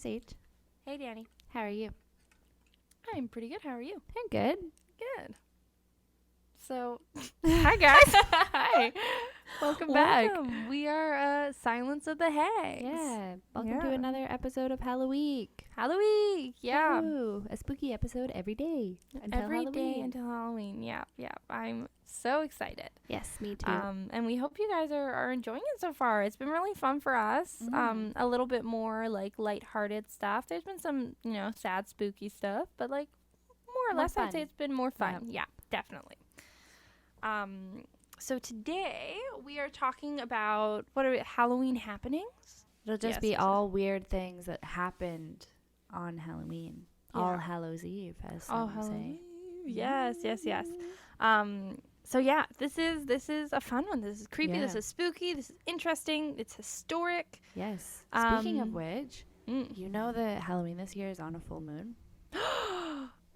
Sage. Hey, Dani. How are you? I'm pretty good. How are you? I'm good. Good. So, Hi, guys. Hi. Welcome back. welcome. We are Silence of the Hags. Yeah. Welcome to Yeah. another episode of Halloweek. Halloweek. Yeah. Ooh, a spooky episode every day until Every day Halloween. until Halloween. Yeah. Yeah. I'm so excited. Yes, me too. And we hope you guys are enjoying it so far. It's been really fun for us. Mm. A little bit more like lighthearted stuff. There's been some, sad, spooky stuff, but like more or More less, I'd say fun. it's been more fun. Yeah, definitely. So today we are talking about Halloween happenings. It'll just Yes, be yes, all weird things that happened on Halloween. Yeah. All Hallows Eve, as some say. Yes. So yeah, this is a fun one. This is creepy. This Yeah. is spooky. This is interesting. It's historic. Yes. Speaking of Um, which, Mm. you know that Halloween this year is on a full moon?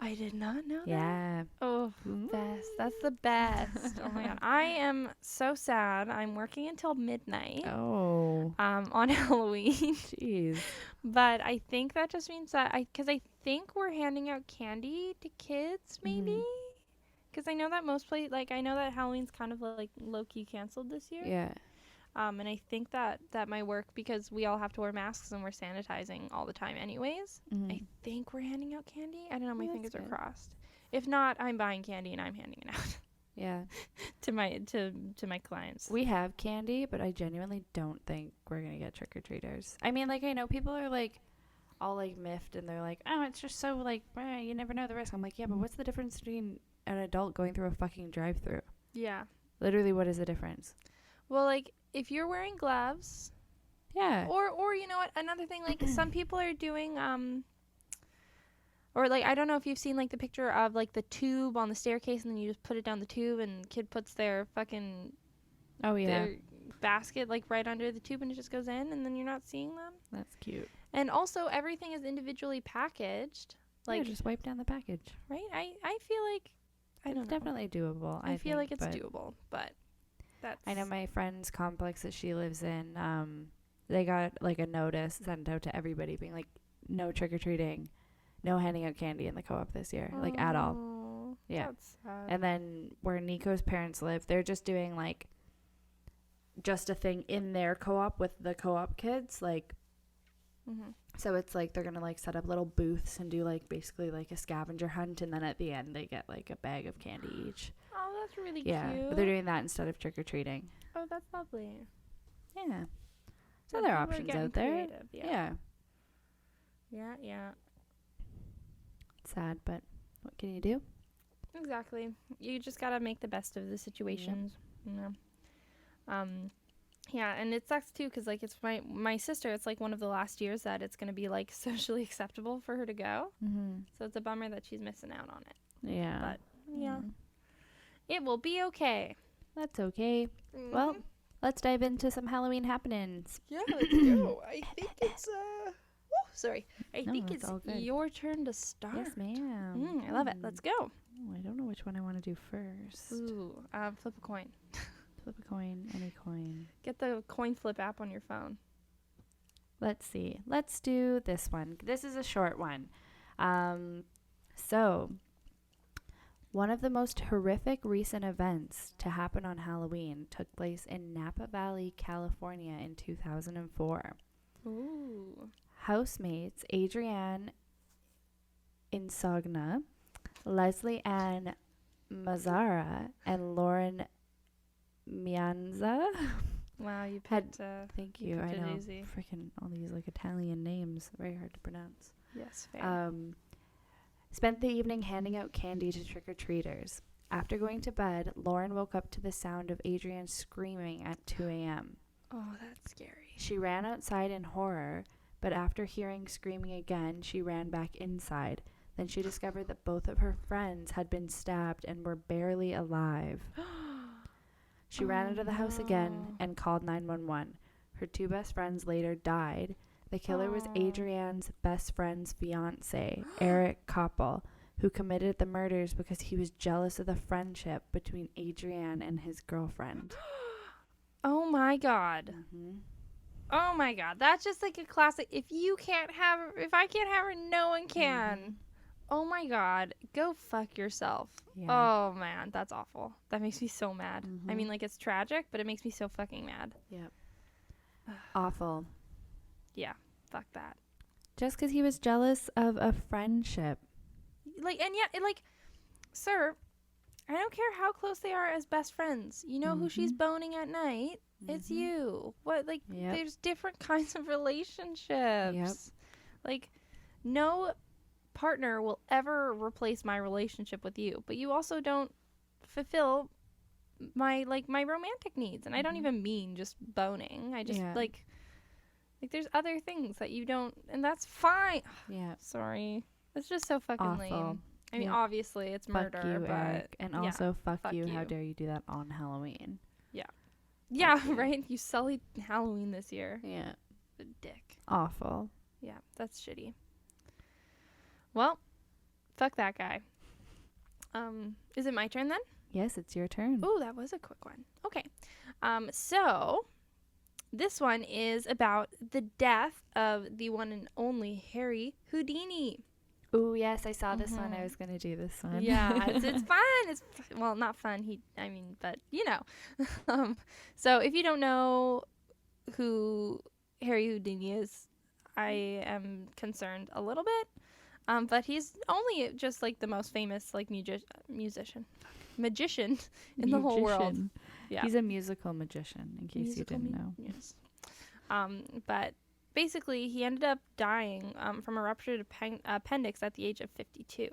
I did not know that. Yeah. Oh, best. That's the best. Oh my god. I am so sad. I'm working until midnight Oh. on Halloween. Jeez. But I think that just means that because I think we're handing out candy to kids, maybe. Because I know that I know that Halloween's kind of like low key canceled this year. Yeah. And I think that might work because we all have to wear masks and we're sanitizing all the time, anyways. I think we're handing out candy. I don't know. My Well, fingers that's are good. crossed. If not, I'm buying candy and I'm handing it out Yeah. to my clients. We have candy, but I genuinely don't think we're going to get trick-or-treaters. I mean, like, I know people are, like, all, like, miffed, and they're like, oh, it's just so, like, you never know the risk. I'm like, yeah, but what's the difference between an adult going through a fucking drive-thru? Yeah. Literally, what is the difference? Well, like, if you're wearing gloves, Yeah. or you know what, another thing, like, some people are doing, or, like, I don't know if you've seen, like, the picture of, like, the tube on the staircase, and then you just put it down the tube, and the kid puts their fucking Oh, yeah. their basket, like, right under the tube, and it just goes in, and then you're not seeing them. That's cute. And also, everything is individually packaged. Like, Like, just wipe down the package. right? I feel like, I don't It's know. definitely doable. I feel think, like it's but doable, but that's... I know my friend's complex that she lives in, they got, like, a notice sent out to everybody being like, no trick-or-treating, no handing out candy in the co-op this year, like, at all. Oh, Yeah. That's sad. And then where Nico's parents live, they're just doing, like, just a thing in their co-op with the co-op kids, like, so it's like they're gonna, like, set up little booths and do, like, basically, like, a scavenger hunt, and then at the end they get, like, a bag of candy each. Oh, that's really Yeah, cute. but they're doing that instead of trick-or-treating. Oh, that's lovely. Yeah. So Yeah, there are people options getting out there. creative, Yeah. Yeah. It's sad, but what can you do? Exactly. You just gotta make the best of the situations, you know. Yeah, and it sucks too, cause like it's my sister. It's like one of the last years that it's gonna be like socially acceptable for her to go. So it's a bummer that she's missing out on it. Yeah. But yeah, it will be okay. That's okay. Well, let's dive into some Halloween happenings. yeah, let's go. I think it's sorry. I No, think it's it's all good. your turn to start. Yes, ma'am. I love it. Let's go. Oh, I don't know which one I want to do first. Ooh, flip a coin. Flip a coin, any coin. Get the coin flip app on your phone. Let's see. Let's do this one. This is a short one. So, one of the most horrific recent events to happen on Halloween took place in Napa Valley, California in 2004. Ooh. Housemates Adrienne Insogna, Leslie Ann Mazzara, and Lauren Mianza. Wow, you Had- picked. Thank You you. I picked it know. easy. Freaking all these like Italian names, very hard to pronounce. Yes, fair. Spent the evening handing out candy to trick-or-treaters. After going to bed, Lauren woke up to the sound of Adrienne screaming at 2 a.m. Oh, that's scary. She ran outside in horror, but after hearing screaming again, she ran back inside. Then she discovered that both of her friends had been stabbed and were barely alive. She ran out of the house again and called 911. Her two best friends later died. The killer was Adrienne's best friend's fiancé, Eric Koppel, who committed the murders because he was jealous of the friendship between Adrienne and his girlfriend. Oh my God. Oh my god, that's just like a classic. If I can't have her, no one can. Mhm. Oh my god, go fuck yourself. Yeah. Oh man, that's awful. That makes me so mad. I Mhm. mean, like, it's tragic, but it makes me so fucking mad. Yep. Awful. Yeah, fuck that. Just because he was jealous of a friendship. Like, and yeah, like, sir, I don't care how close they are as best friends. You know who she's Mhm. boning at night? It's Mhm. you. What, like, Yep. there's different kinds of relationships. Yep. Like, no partner will ever replace my relationship with you, but you also don't fulfill my romantic needs, and I don't Mhm. even mean just boning. I just Yeah. like there's other things that you don't, and that's fine. Yeah. Sorry, it's just so fucking Awful. lame. I mean, Yeah. obviously it's Fuck murder, you, but Eric. And yeah, also, fuck fuck you. How you. dare you do that on Halloween? yeah, Fuck you. right. You sullied Halloween this year. Yeah. The dick. Awful. Yeah, that's shitty. Well, fuck that guy. Is it my turn then? Yes, it's your turn. Oh, that was a quick one. Okay. So this one is about the death of the one and only Harry Houdini. Oh, yes, I saw this one. I Mhm. was going to do this one. Yeah, it's fun. It's well, not fun. But you know. So if you don't know who Harry Houdini is, I am concerned a little bit. But he's only just like the most famous like magician in the whole world. Magician. Yeah. He's a musical magician, in case you didn't know. Yes. But basically, he ended up dying from a ruptured appendix at the age of 52.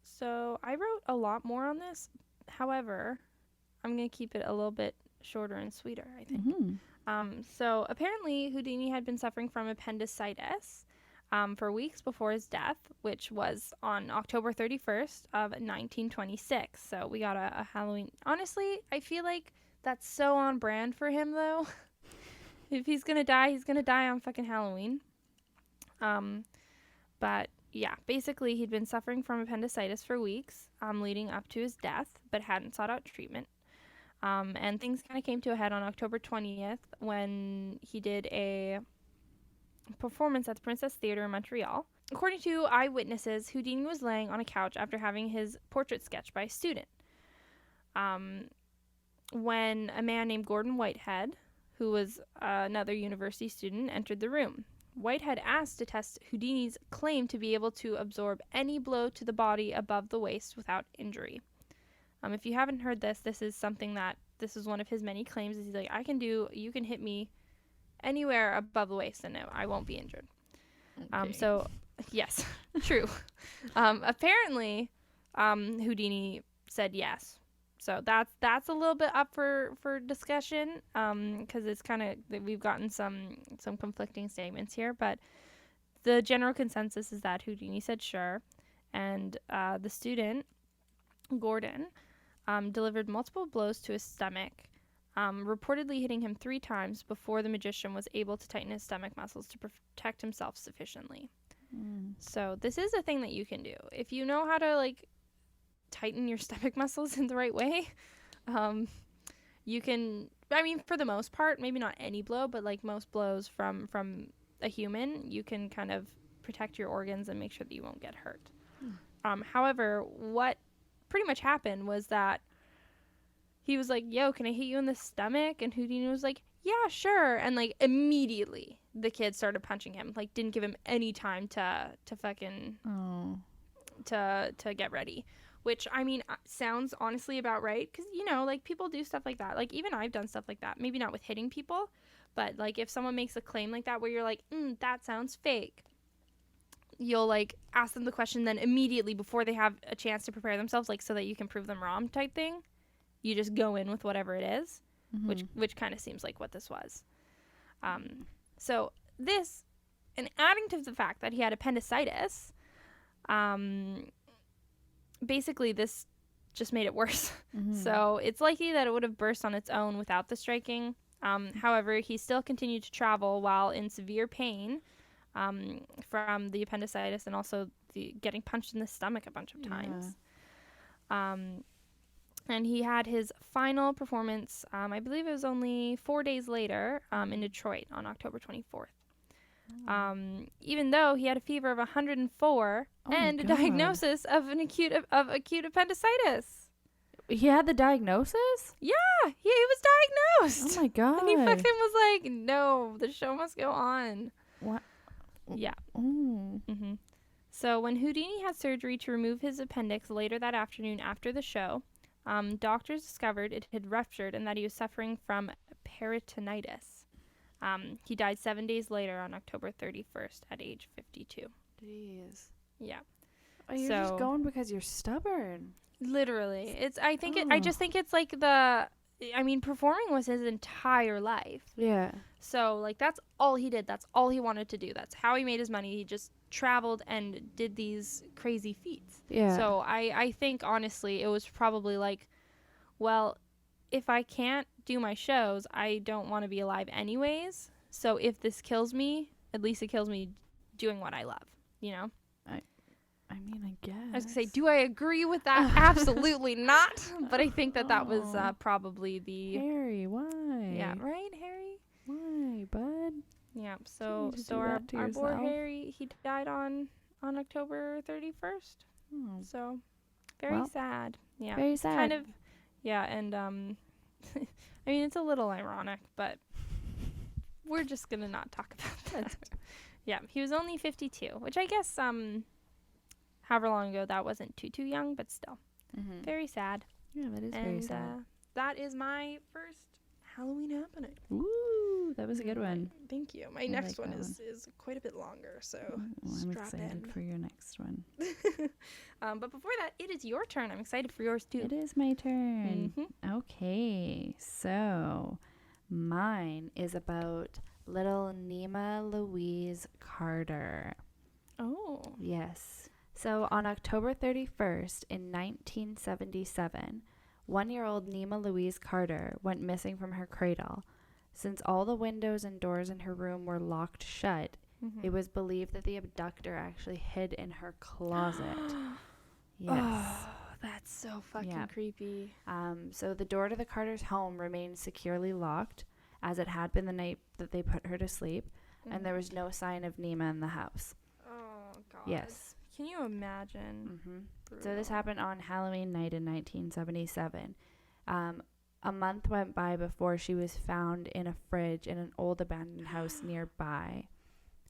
So I wrote a lot more on this. However, I'm going to keep it a little bit shorter and sweeter, I think. Mhm. So apparently, Houdini had been suffering from appendicitis for weeks before his death, which was on October 31st of 1926. So we got a Halloween. Honestly, I feel like that's so on brand for him, though. If he's gonna die on fucking Halloween. But yeah, basically he'd been suffering from appendicitis for weeks, leading up to his death, but hadn't sought out treatment. And things kind of came to a head on October 20th when he did a performance at the Princess Theatre in Montreal. According to eyewitnesses, Houdini was laying on a couch after having his portrait sketched by a student. When a man named Gordon Whitehead, who was another university student, entered the room. Whitehead asked to test Houdini's claim to be able to absorb any blow to the body above the waist without injury. If you haven't heard this is one of his many claims. Is he's like, you can hit me anywhere above the waist and I won't be injured. Okay. So, yes, true. Apparently, Houdini said yes. So that's a little bit up for discussion, because it's kind of, we've gotten some conflicting statements here, but the general consensus is that Houdini said sure, and the student, Gordon, delivered multiple blows to his stomach, reportedly hitting him 3 times before the magician was able to tighten his stomach muscles to protect himself sufficiently. So this is a thing that you can do. If you know how to, like, tighten your stomach muscles in the right way, you can, I mean, for the most part, maybe not any blow, but like most blows from a human, you can kind of protect your organs and make sure that you won't get hurt. However, what pretty much happened was that he was like, yo, can I hit you in the stomach? And Houdini was like, yeah, sure. And like immediately the kid started punching him, like didn't give him any time to fucking to get ready, which I mean sounds honestly about right, because you know, like, people do stuff like that. Like, even I've done stuff like that, maybe not with hitting people, but like if someone makes a claim like that where you're like, that sounds fake, you'll like ask them the question, then immediately before they have a chance to prepare themselves, like so that you can prove them wrong type thing, you just go in with whatever it is. Which kind of seems like what this was. So this, and adding to the fact that he had appendicitis, basically this just made it worse. So it's likely that it would have burst on its own without the striking. However, he still continued to travel while in severe pain from the appendicitis and also the getting punched in the stomach a bunch of times. And he had his final performance, I believe it was only 4 days later, in Detroit on October 24th. Even though he had a fever of 104 and a diagnosis of acute appendicitis. He had the diagnosis? Yeah, he was diagnosed. Oh my god. And he fucking was like, no, the show must go on. What? Yeah. Mm. So when Houdini had surgery to remove his appendix later that afternoon after the show, doctors discovered it had ruptured and that he was suffering from peritonitis. He died 7 days later on October 31st at age 52. Jeez. Yeah. Oh, you're just going because you're stubborn. Literally. I just think it's like performing was his entire life. Yeah. So, like, that's all he did. That's all he wanted to do. That's how he made his money. He just traveled and did these crazy feats. Yeah. So, I think, honestly, it was probably like, well, if I can't do my shows, I don't want to be alive anyways. So, if this kills me, at least it kills me doing what I love, you know? I mean, I guess. I was going to say, do I agree with that? Absolutely not. But I think that was probably the... Harry, why? Yeah, right, Harry? Why, bud? Yeah, so our poor Harry, he died on October 31st. Oh. So, very sad. Yeah. Very sad. Kind of, yeah, and, I mean, it's a little ironic, but we're just going to not talk about that. Yeah, he was only 52, which I guess, however long ago, that wasn't too young, but still. Mm-hmm. Very sad. Yeah, that is very sad. That is my first Halloween happening. Ooh, that was a good one. Thank you. My next one is quite a bit longer, so I'm excited for your next one. But before that, it is your turn. I'm excited for yours, too. It is my turn. Mm-hmm. Okay, so mine is about little Nema Louise Carter. Oh. Yes. So on October 31st in 1977, 1-year-old Nema Louise Carter went missing from her cradle. Since all the windows and doors in her room were locked shut, it was believed that the abductor actually hid in her closet. Yes. Oh, that's so fucking creepy. So the door to the Carter's home remained securely locked, as it had been the night that they put her to sleep, and there was no sign of Nema in the house. Oh, God. Yes. Can you imagine? So this happened on Halloween night in 1977. A month went by before she was found in a fridge in an old abandoned house nearby.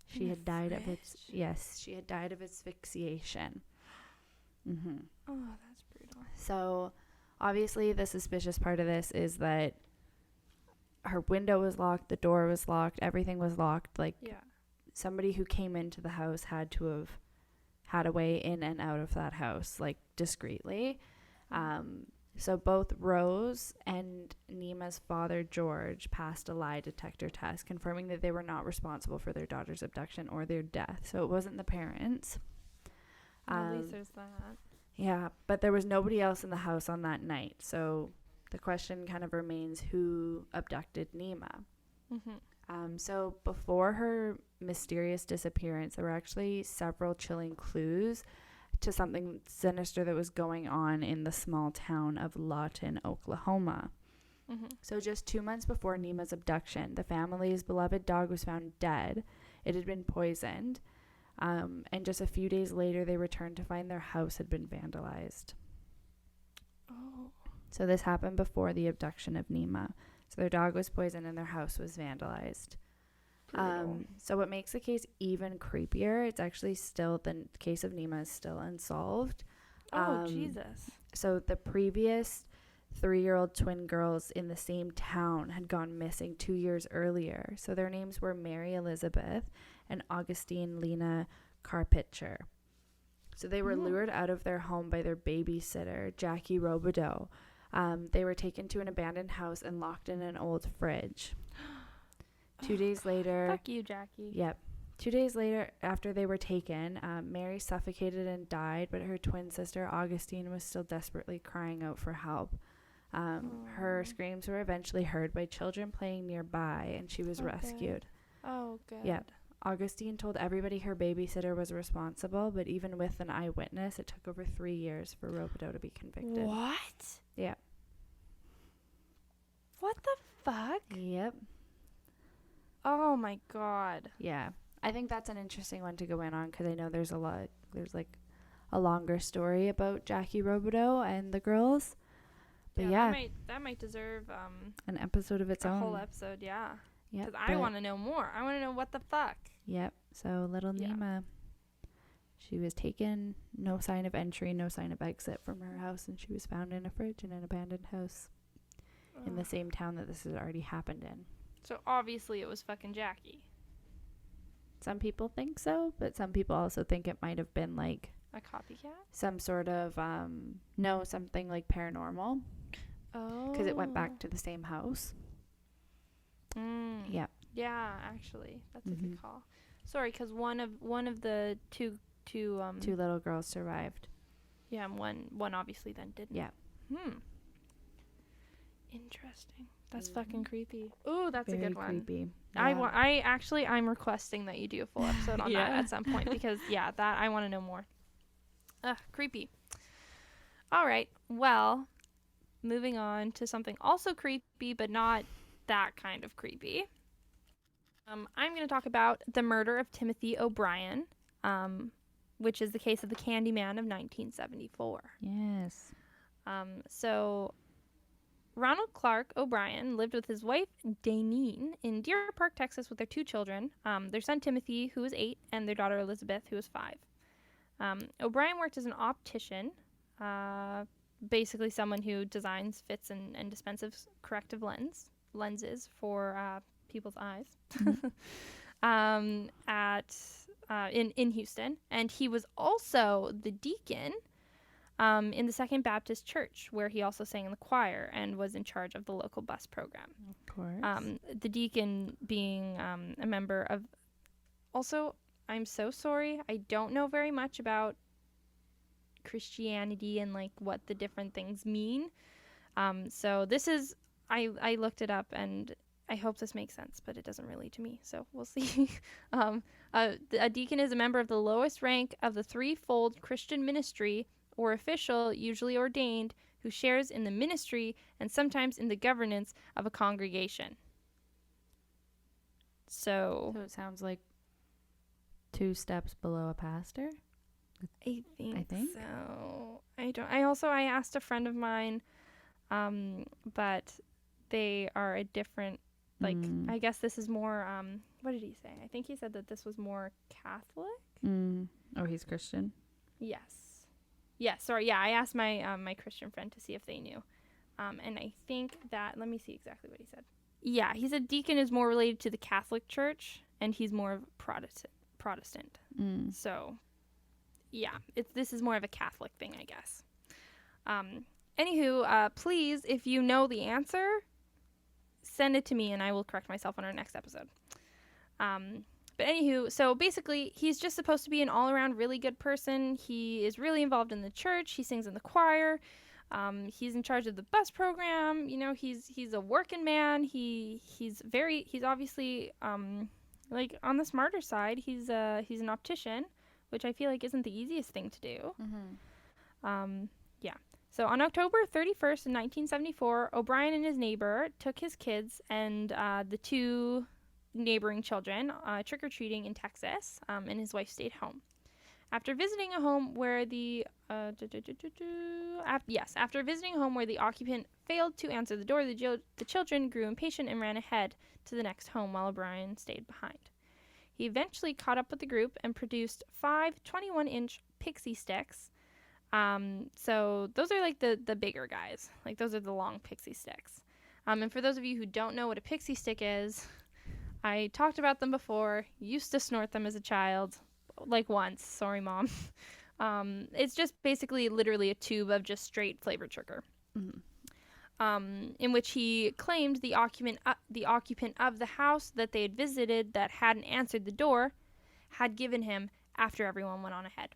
She had died of asphyxiation. Oh, that's brutal. So obviously the suspicious part of this is that her window was locked, the door was locked, everything was locked. Like, somebody who came into the house had to have had a way in and out of that house, like, discreetly. So both Rose and Nema's father, George, passed a lie detector test, confirming that they were not responsible for their daughter's abduction or their death. So it wasn't the parents. At least there's that. Yeah, but there was nobody else in the house on that night. So the question kind of remains, who abducted Nema? So before her mysterious disappearance, there were actually several chilling clues to something sinister that was going on in the small town of Lawton, Oklahoma. So just 2 months before Nema's abduction, the family's beloved dog was found dead. It had been poisoned. And just a few days later, they returned to find their house had been vandalized. Oh. So this happened before the abduction of Nema. So their dog was poisoned and their house was vandalized. So what makes the case even creepier, it's actually still, the case of Nema is still unsolved. Oh, Jesus. So the previous 3-year-old twin girls in the same town had gone missing 2 years earlier. So their names were Mary Elizabeth and Augustine Lena Carpitcher. So they were lured out of their home by their babysitter, Jackie Robideau. They were taken to an abandoned house and locked in an old fridge. 2 days later... Fuck you, Jackie. Yep. 2 days later, after they were taken, Mary suffocated and died, but her twin sister, Augustine, was still desperately crying out for help. Her screams were eventually heard by children playing nearby, and she was rescued. Oh, good. Yep. Augustine told everybody her babysitter was responsible, but even with an eyewitness, it took over 3 years for Robideau to be convicted. What? Yeah. What the fuck? Yep. Oh my god. Yeah. I think that's an interesting one to go in on because I know there's like a longer story about Jackie Robideau and the girls. But yeah. That might deserve an episode of its own. A whole episode, yeah. Yeah. Because I want to know more. I want to know what the fuck. Yep. So little Nima, she was taken, no sign of entry, no sign of exit from her house, and she was found in a fridge in an abandoned house in the same town that this has already happened in. So obviously it was fucking Jackie. Some people think so, but some people also think it might have been like a copycat, some sort of something like paranormal. Oh. Because it went back to the same house. Yeah. Yeah, actually, that's a good call. Sorry, because one of the two little girls survived. Yeah, and one obviously then didn't. Yeah. Interesting. That's fucking creepy. Ooh, that's Very a good one. Creepy. Yeah. I'm requesting that you do a full episode on that at some point because that I want to know more. Ugh, creepy. All right. Well, moving on to something also creepy, but not that kind of creepy. I'm going to talk about the murder of Timothy O'Brien, which is the case of the Candyman of 1974. Yes. So Ronald Clark O'Brien lived with his wife, Dani, in Deer Park, Texas, with their 2 children, their son Timothy, who was 8, and their daughter Elizabeth, who was 5. O'Brien worked as an optician, basically someone who designs, fits, and dispenses corrective lenses for people's eyes in Houston. And he was also the deacon in the Second Baptist Church, where he also sang in the choir and was in charge of the local bus program. Of course. The deacon being a member of... Also, I'm so sorry, I don't know very much about Christianity and like what the different things mean. So this is... I looked it up and I hope this makes sense, but it doesn't really to me, so we'll see. A deacon is a member of the lowest rank of the threefold Christian ministry or official, usually ordained, who shares in the ministry and sometimes in the governance of a congregation. So it sounds like 2 steps below a pastor. I think so. I asked a friend of mine, but they are a different, like, I guess this is more, what did he say? I think he said that this was more Catholic. Oh, he's Christian? Yes, sorry, yeah, I asked my my Christian friend to see if they knew. And I think that, let me see exactly what he said. Yeah, he said deacon is more related to the Catholic Church, and he's more of Protestant. So, yeah, this is more of a Catholic thing, I guess. Anywho, please, if you know the answer, send it to me, and I will correct myself on our next episode. But anywho, so basically, he's just supposed to be an all-around really good person. He is really involved in the church. He sings in the choir. He's in charge of the bus program. You know, he's a working man. He's obviously like on the smarter side. He's an optician, which I feel like isn't the easiest thing to do. Yeah. So on October 31st, in 1974, O'Brien and his neighbor took his kids and the 2 neighboring children trick-or-treating in Texas, and his wife stayed home. After visiting a home where the occupant failed to answer the door, the children grew impatient and ran ahead to the next home while O'Brien stayed behind. He eventually caught up with the group and produced 5 21-inch pixie sticks. So those are like the bigger guys. Like those are the long pixie sticks. And for those of you who don't know what a pixie stick is, I talked about them before. Used to snort them as a child, like once. Sorry, Mom. It's just basically literally a tube of just straight flavored sugar. In which he claimed the occupant of the house that they had visited that hadn't answered the door had given him after everyone went on ahead.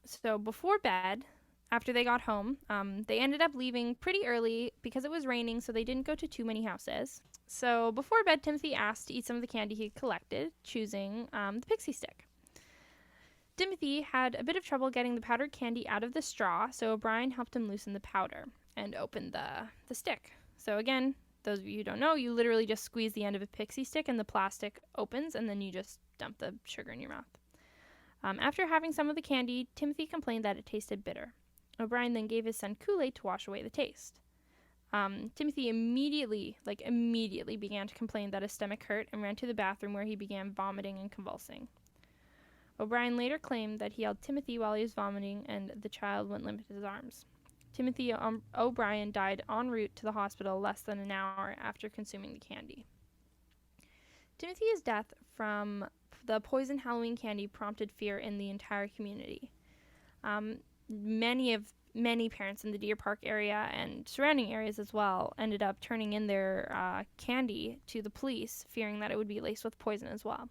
So before bed, after they got home, they ended up leaving pretty early because it was raining, so they didn't go to too many houses. So before bed, Timothy asked to eat some of the candy he had collected, choosing the pixie stick. Timothy had a bit of trouble getting the powdered candy out of the straw, so O'Brien helped him loosen the powder and open the stick. So again, those of you who don't know, you literally just squeeze the end of a pixie stick and the plastic opens, and then you just dump the sugar in your mouth. After having some of the candy, Timothy complained that it tasted bitter. O'Brien then gave his son Kool-Aid to wash away the taste. Timothy immediately began to complain that his stomach hurt and ran to the bathroom where he began vomiting and convulsing. O'Brien later claimed that he held Timothy while he was vomiting and the child wouldn't limit his arms. Timothy O'Brien died en route to the hospital less than an hour after consuming the candy. Timothy's death from the poisoned Halloween candy prompted fear in the entire community. Many parents in the Deer Park area and surrounding areas as well ended up turning in their candy to the police, fearing that it would be laced with poison as well.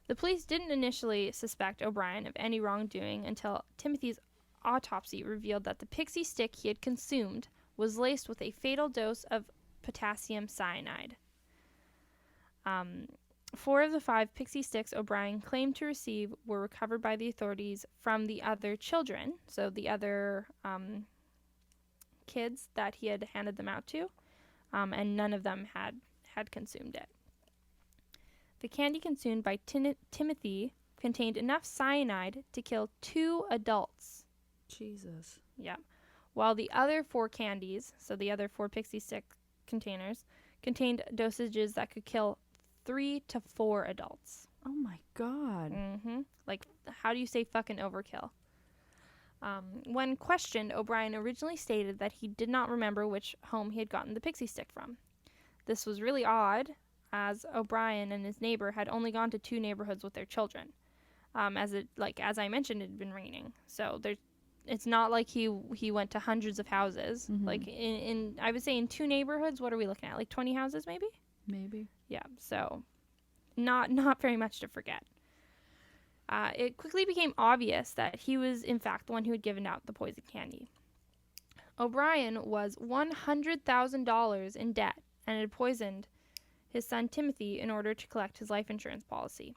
The police didn't initially suspect O'Brien of any wrongdoing until Timothy's autopsy revealed that the pixie stick he had consumed was laced with a fatal dose of potassium cyanide. 4 of the 5 pixie sticks O'Brien claimed to receive were recovered by the authorities from the other children, so the other kids that he had handed them out to, and none of them had consumed it. The candy consumed by Timothy contained enough cyanide to kill 2 adults. Jesus. Yeah. While the other 4 candies, so the other 4 pixie stick containers, contained dosages that could kill 3 to 4 adults. Oh my God. Mm-hmm. Like, how do you say fucking overkill? When questioned, O'Brien originally stated that he did not remember which home he had gotten the pixie stick from. This was really odd, as O'Brien and his neighbor had only gone to 2 neighborhoods with their children. As I mentioned, it had been raining, so it's not like he went to hundreds of houses. Mm-hmm. Like in I would say in 2 neighborhoods, what are we looking at? Like 20 houses, maybe? Maybe. Yeah, so not very much to forget. It quickly became obvious that he was, in fact, the one who had given out the poison candy. O'Brien was $100,000 in debt and had poisoned his son Timothy in order to collect his life insurance policy.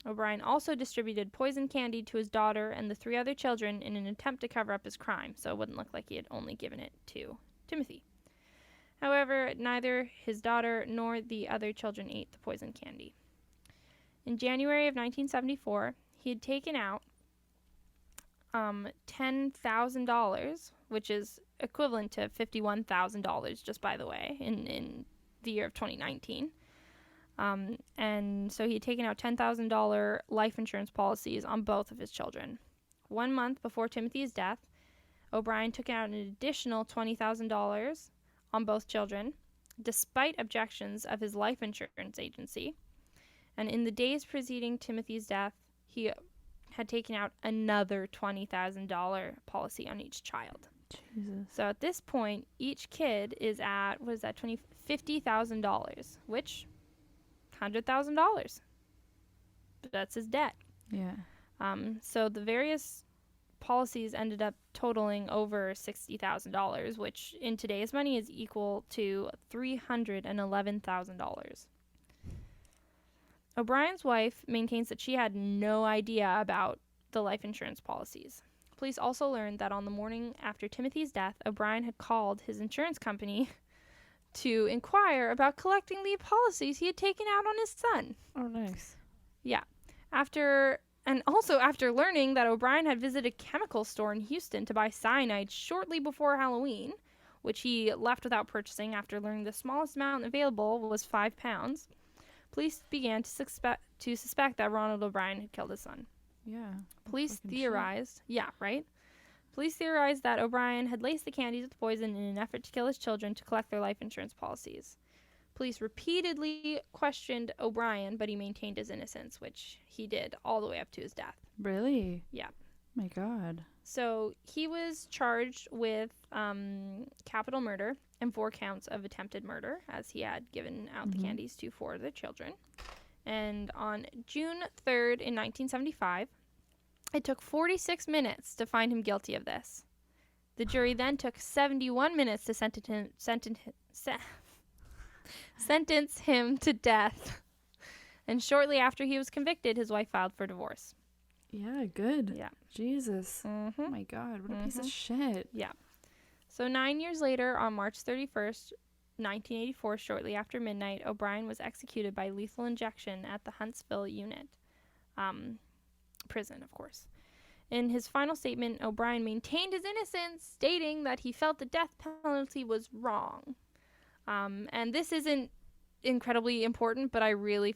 O'Brien also distributed poison candy to his daughter and the 3 other children in an attempt to cover up his crime, so it wouldn't look like he had only given it to Timothy. However, neither his daughter nor the other children ate the poison candy. In January of 1974, he had taken out $10,000, which is equivalent to $51,000, just by the way, in the year of 2019. And so he had taken out $10,000 life insurance policies on both of his children. 1 month before Timothy's death, O'Brien took out an additional $20,000 on both children, despite objections of his life insurance agency. And in the days preceding Timothy's death, he had taken out another $20,000 policy on each child. Jesus. So at this point, each kid is at, $50,000, which, $100,000. That's his debt. Yeah. So the various policies ended up totaling over $60,000, which in today's money is equal to $311,000. O'Brien's wife maintains that she had no idea about the life insurance policies. Police also learned that on the morning after Timothy's death, O'Brien had called his insurance company to inquire about collecting the policies he had taken out on his son. Oh, nice. Yeah. After learning that O'Brien had visited a chemical store in Houston to buy cyanide shortly before Halloween, which he left without purchasing after learning the smallest amount available was 5 pounds, police began to suspect that Ronald O'Brien had killed his son. Yeah. Police theorized, Police theorized that O'Brien had laced the candies with poison in an effort to kill his children to collect their life insurance policies. Police repeatedly questioned O'Brien, but he maintained his innocence, which he did all the way up to his death. Really? Yeah. My God. So he was charged with capital murder and 4 counts of attempted murder, as he had given out the candies to 4 of the children. And on June 3rd in 1975, it took 46 minutes to find him guilty of this. The jury then took 71 minutes to sentence him. sentence him to death. And shortly after he was convicted, his wife filed for divorce. Yeah, good. Yeah. Jesus. Mm-hmm. Oh my God, what a piece of shit. Yeah. So 9 years later, on March 31st, 1984, shortly after midnight, O'Brien was executed by lethal injection at the Huntsville unit. Prison, of course. In his final statement, O'Brien maintained his innocence, stating that he felt the death penalty was wrong. And this isn't incredibly important, but I really,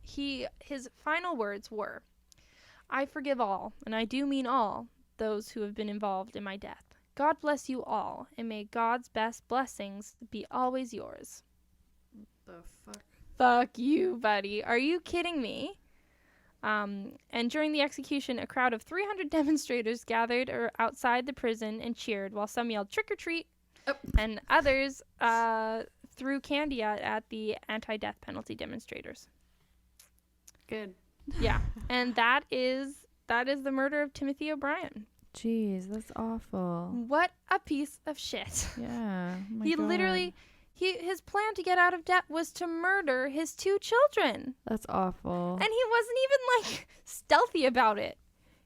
his final words were, "I forgive all, and I do mean all, those who have been involved in my death. God bless you all, and may God's best blessings be always yours." The fuck? Fuck you, buddy. Are you kidding me? And during the execution, a crowd of 300 demonstrators gathered outside the prison and cheered, while some yelled "trick or treat," and others threw candy at the anti-death penalty demonstrators. Good. Yeah, and that is the murder of Timothy O'Brien. Jeez, that's awful. What a piece of shit. Yeah. Oh my He God. literally, his plan to get out of debt was to murder his 2 children. That's awful. And he wasn't even, stealthy about it.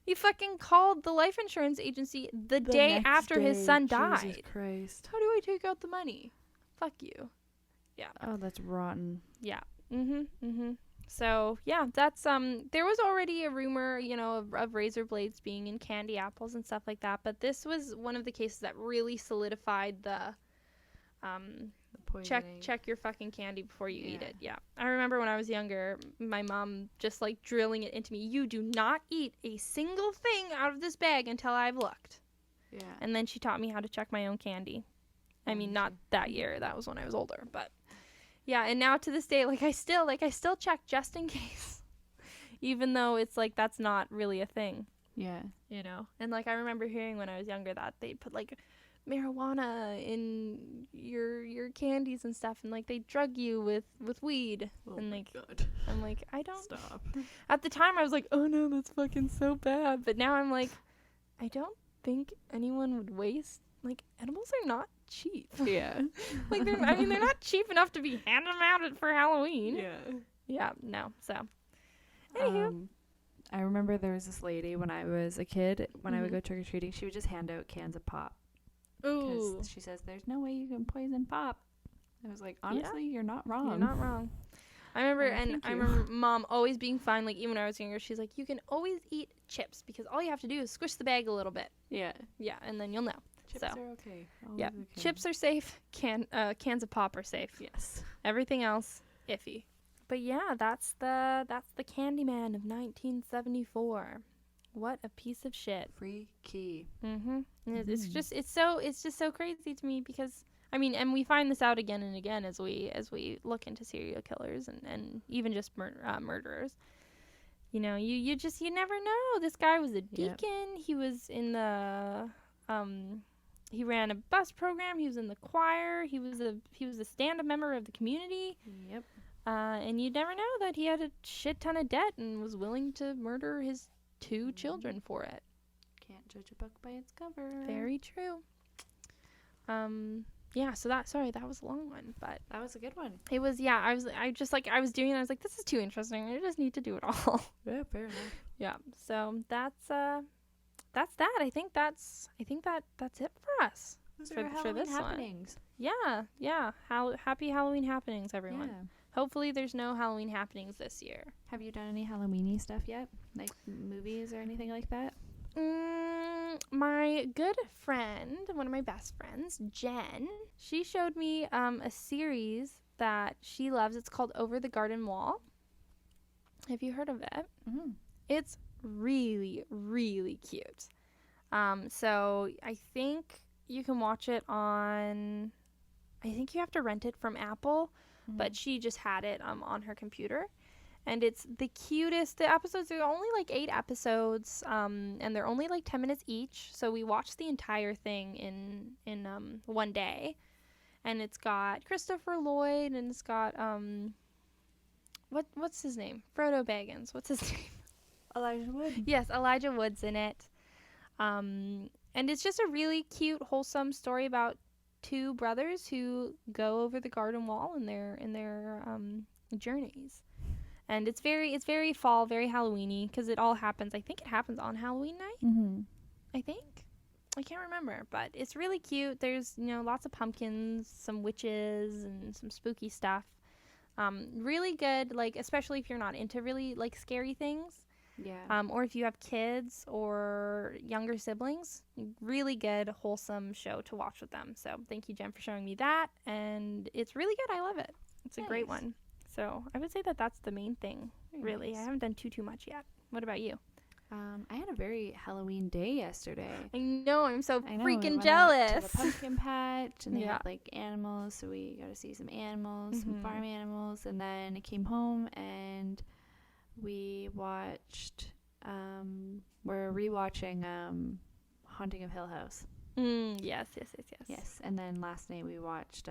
He fucking called the life insurance agency the day next after his son Jesus died. Christ. How do I take out the money? Fuck you. Yeah. Oh, that's rotten. Yeah. So, yeah, that's, there was already a rumor, of razor blades being in candy apples and stuff like that, but this was one of the cases that really solidified the poisoning. check your fucking candy before you eat it. Yeah. I remember when I was younger, my mom just, drilling it into me, "You do not eat a single thing out of this bag until I've looked." Yeah. And then she taught me how to check my own candy. I mean, not that year. That was when I was older, but... Yeah, and now to this day, I still check just in case. Even though it's, that's not really a thing. Yeah. And, I remember hearing when I was younger that they put, marijuana in your candies and stuff, and, they drug you with weed. Oh and, my God. I'm I don't... Stop. At the time, I was oh, no, that's fucking so bad. But now I'm I don't think anyone would waste... edibles are not cheap. Yeah. they're not cheap enough to be handing them out for Halloween. Yeah. Yeah, no. So, anywho. I remember there was this lady when I was a kid, when I would go trick-or-treating, she would just hand out cans of pop. Ooh. Because she says, "There's no way you can poison pop." I was honestly, you're not wrong. You're not wrong. I remember, I remember Mom always being fine, even when I was younger, she's you can always eat chips, because all you have to do is squish the bag a little bit. Yeah. Yeah, and then you'll know. Chips are okay. Yeah, okay. chips are safe. Cans of pop are safe. Yes. Everything else, iffy. But yeah, that's the Candyman of 1974. What a piece of shit. Freaky. It's just so crazy to me, because and we find this out again and again as we look into serial killers and even just murderers. You never know. This guy was a deacon. Yep. He was in the he ran a bus program. He was in the choir. He was a stand-up member of the community. Yep. And you'd never know that he had a shit ton of debt and was willing to murder his 2 children for it. Can't judge a book by its cover. Very true. Yeah, so that was a long one, but that was a good one. It was, yeah, I was doing it, I was this is too interesting. I just need to do it all. Yeah, fair enough. Yeah. So that's that. I think that's it for us. Those are Halloween this happenings. One. Yeah. Happy Halloween happenings, everyone. Yeah. Hopefully there's no Halloween happenings this year. Have you done any Halloween-y stuff yet? Like movies or anything like that? My good friend, one of my best friends, Jen, she showed me a series that she loves. It's called Over the Garden Wall. Have you heard of it? Mm-hmm. It's really, really cute. So I think you can watch it on... I think you have to rent it from Apple, but she just had it on her computer. And it's the cutest. The episodes are only 8 episodes, and they're only 10 minutes each. So we watched the entire thing in one day. And it's got Christopher Lloyd, and it's got what's his name? Frodo Baggins. What's his name? Elijah Wood. Yes, Elijah Wood's in it. And it's just a really cute, wholesome story about two brothers who go over the garden wall in their journeys. And it's very fall, very Halloweeny, because it all happens. I think it happens on Halloween night. Mm-hmm. I think. I can't remember, but it's really cute. There's, lots of pumpkins, some witches, and some spooky stuff. Really good, like, especially if you're not into really, like, scary things. Yeah. Or if you have kids or younger siblings. Really good, wholesome show to watch with them. So thank you, Jen, for showing me that. And it's really good. I love it. It's a great one. So I would say that that's the main thing, really. Nice. I haven't done too much yet. What about you? I had a very Halloween day yesterday. I know, I'm so we freaking went jealous. out to the pumpkin patch, and they Yeah. had like animals, so we got to see some animals, some Mhm. farm animals, and then I came home and we watched. We're rewatching Haunting of Hill House. Yes. Yes, and then last night we watched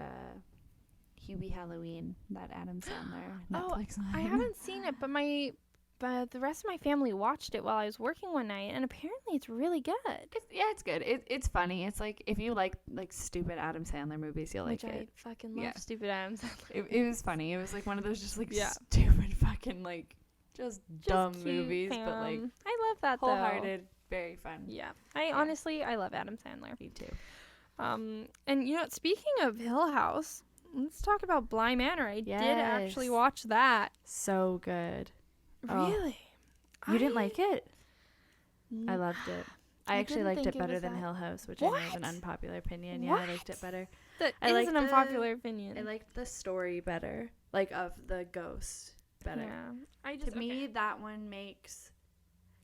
Hubie Halloween, that Adam Sandler Netflix line. I haven't seen it, but the rest of my family watched it while I was working one night, and apparently it's really good. It's good. It's funny. It's like if you like stupid Adam Sandler movies, you'll like Which it. I fucking love stupid Adam Sandler. It was funny. It was like one of those just like Yeah. stupid fucking like just dumb cute, movies, but like I love that wholehearted, very fun. Yeah. Honestly, I love Adam Sandler. Me too. And speaking of Hill House, let's talk about Bly Manor. I did actually Yes. watch that. So good. Oh. Really? You didn't like it? I N- loved it. I I actually didn't liked think it it better was than that- Hill House, which I know is an What? unpopular opinion. Yeah, I liked it better. That I is like an the- unpopular opinion. I liked the story better, like of the ghost better. Yeah. I just To me, that one makes.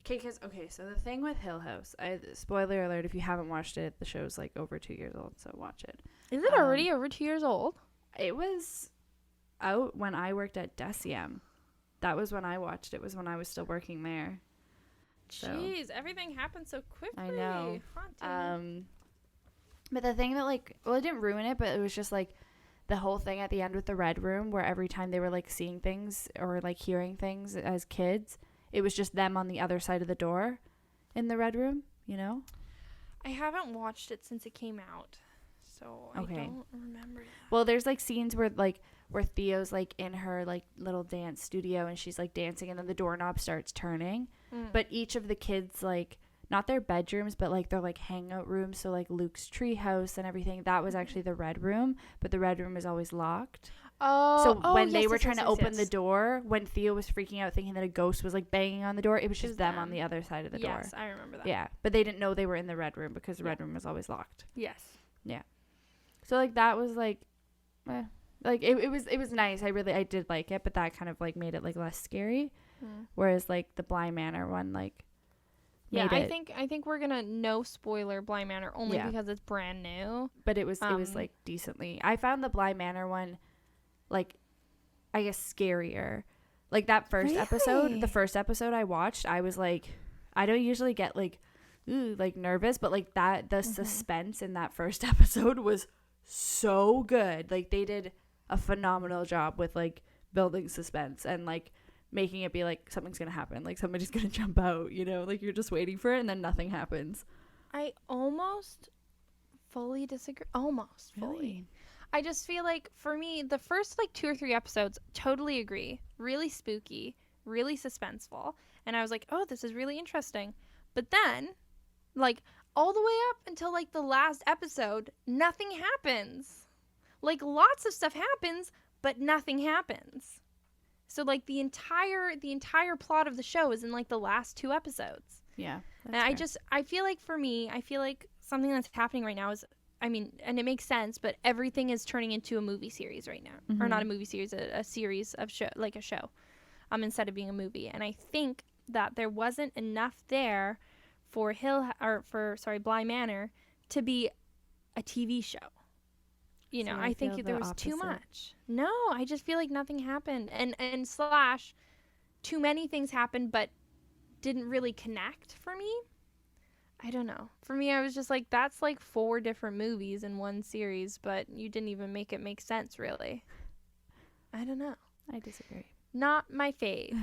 So the thing with Hill House, spoiler alert if you haven't watched it, the show's like over 2 years old, so watch it. Is it already over 2 years old? It was out when I worked at Deciem. That was when I watched it, was when I was still working there. So, Jeez, everything happened so quickly. I know. Haunting. But the thing that it didn't ruin it, but it was just like the whole thing at the end with the red room, where every time they were like seeing things or like hearing things as kids, it was just them on the other side of the door in the red room, I haven't watched it since it came out, so Okay. I don't remember that. Well, there's like scenes where Theo's like in her like little dance studio and she's like dancing, and then the doorknob starts turning. But each of the kids, like, not their bedrooms, but like their like hangout rooms, so like Luke's treehouse and everything, that was actually the red room, but the red room is always locked. So when they were trying to open the door, when Theo was freaking out thinking that a ghost was like banging on the door, it was just them on the other side of the door. Yes, I remember that. Yeah, but they didn't know they were in the red room because the red room was always locked. Yes. So like that was like, like it was nice. I did like it, but that kind of like made it like less scary. Whereas like the Bly Manor one, like, Yeah, I think we're gonna no spoiler Bly Manor only Yeah. because it's brand new. but it was like decently. I found the Bly Manor one, like, I guess scarier. Like that first episode, Really? the first episode I watched, I was like, I don't usually get like, like nervous, but like the suspense in that first episode was so good. Like they did a phenomenal job with like building suspense and like making it be like something's gonna happen, like somebody's gonna jump out, like you're just waiting for it and then nothing happens. I almost fully disagree. Almost fully. I just feel like for me, the first like 2 or 3 episodes, totally agree. Really spooky, really suspenseful. And I was like, oh, this is really interesting. But then, like, all the way up until like the last episode, nothing happens. Like, lots of stuff happens, but nothing happens. So like the entire plot of the show is in like the last 2 episodes. Yeah. And I feel like for me, I feel like something that's happening right now is, I mean, and it makes sense, but everything is turning into a movie series right now. Or not a movie series, a series of show, like a show, instead of being a movie. And I think that there wasn't enough there for Bly Manor to be a TV show. You know, So I think feel there the was too opposite. much. No, I just feel like nothing happened. And / too many things happened, but didn't really connect for me. I don't know. For me, I was just like, that's like 4 different movies in one series, but you didn't even make it make sense, really. I don't know. I disagree. Not my fave.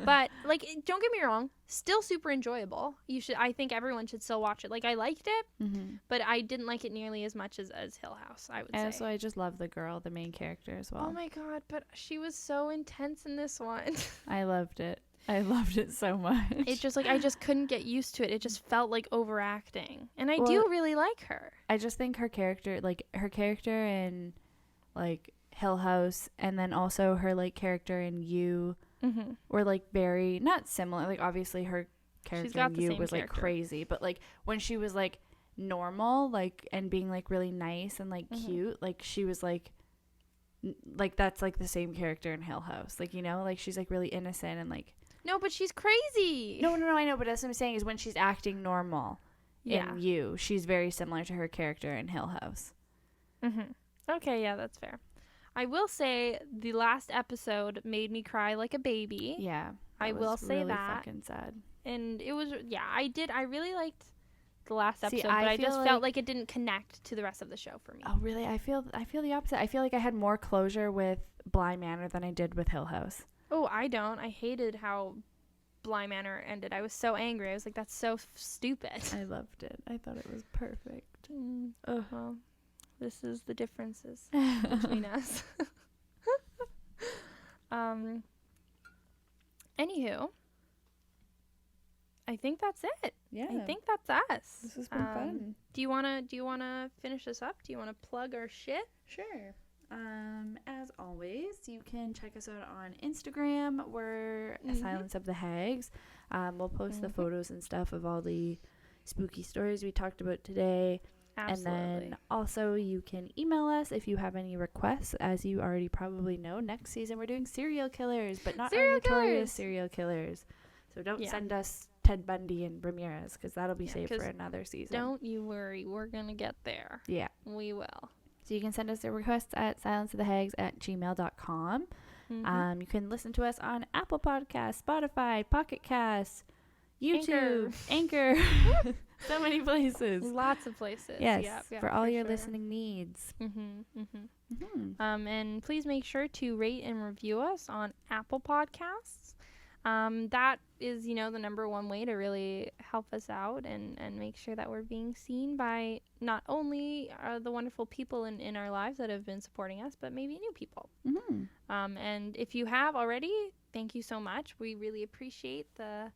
But, like, don't get me wrong. Still super enjoyable. I think everyone should still watch it. Like, I liked it, but I didn't like it nearly as much as Hill House, I would say. And so I just love the girl, the main character as well. Oh, my God. But she was so intense in this one. I loved it. I loved it so much. It just, like, I just couldn't get used to it. It just felt like overacting. And I do really like her. I just think her character in, like, Hill House, and then also her, like, character in You were, like, very not similar. Like, obviously her character in You was like crazy, but like when she was like normal, like, and being like really nice and like cute, like she was like that's like the same character in Hill House, like, you know, like she's like really innocent and like. No, but she's crazy. No, I know, but that's what I'm saying is when she's acting normal in You, she's very similar to her character in Hill House. Okay, yeah, that's fair. I will say the last episode made me cry like a baby. Yeah. I will say really that. Fucking sad. And it was, I really liked the last episode, but I just felt like it didn't connect to the rest of the show for me. Oh, really? I feel the opposite. I feel like I had more closure with Bly Manor than I did with Hill House. Oh, I don't. I hated how Bly Manor ended. I was so angry. I was like, that's so stupid. I loved it. I thought it was perfect. Well, this is the differences between us. Anywho, I think that's it. Yeah. I think that's us. This has been fun. Do you wanna finish this up? Do you wanna plug our shit? Sure. As always, you can check us out on Instagram. We're Silence of the Hags. We'll post the photos and stuff of all the spooky stories we talked about today. Absolutely. And then also you can email us if you have any requests. As you already probably know, next season we're doing serial killers, but not our notorious serial killers. So don't send us Ted Bundy and Ramirez, because that'll be saved for another season. Don't you worry. We're going to get there. Yeah. We will. So you can send us your requests at silenceofthehags@gmail.com. You can listen to us on Apple Podcasts, Spotify, Pocket Casts, YouTube, Anchor. So many places. Lots of places. Yes, for all your listening needs. And please make sure to rate and review us on Apple Podcasts. That is, the number one way to really help us out and make sure that we're being seen by not only the wonderful people in our lives that have been supporting us, but maybe new people. And if you have already, thank you so much. We really appreciate the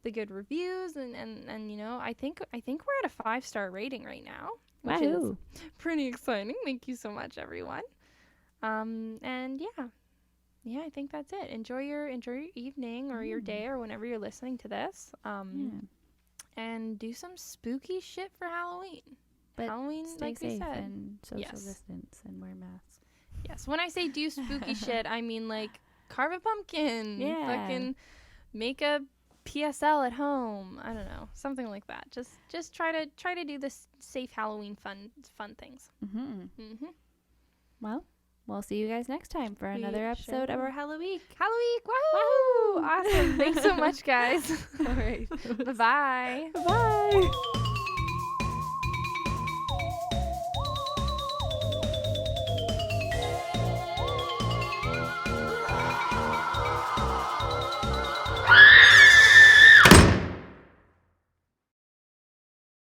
good reviews and I think we're at a 5-star rating right now, which is pretty exciting. Thank you so much, everyone. And yeah, I think that's it. Enjoy your evening or your day or whenever you're listening to this. And do some spooky shit for Halloween. But Halloween, stay like we safe said, and social distance and wear masks. Yes, when I say do spooky shit, I mean like carve a pumpkin. Yeah. Fucking make a PSL at home. I don't know, something like that. Just try to do this safe Halloween fun things. Well, we'll see you guys next time for another episode of our Halloweek. Woohoo! Awesome. Thanks so much, guys. All right. Bye-bye. Bye.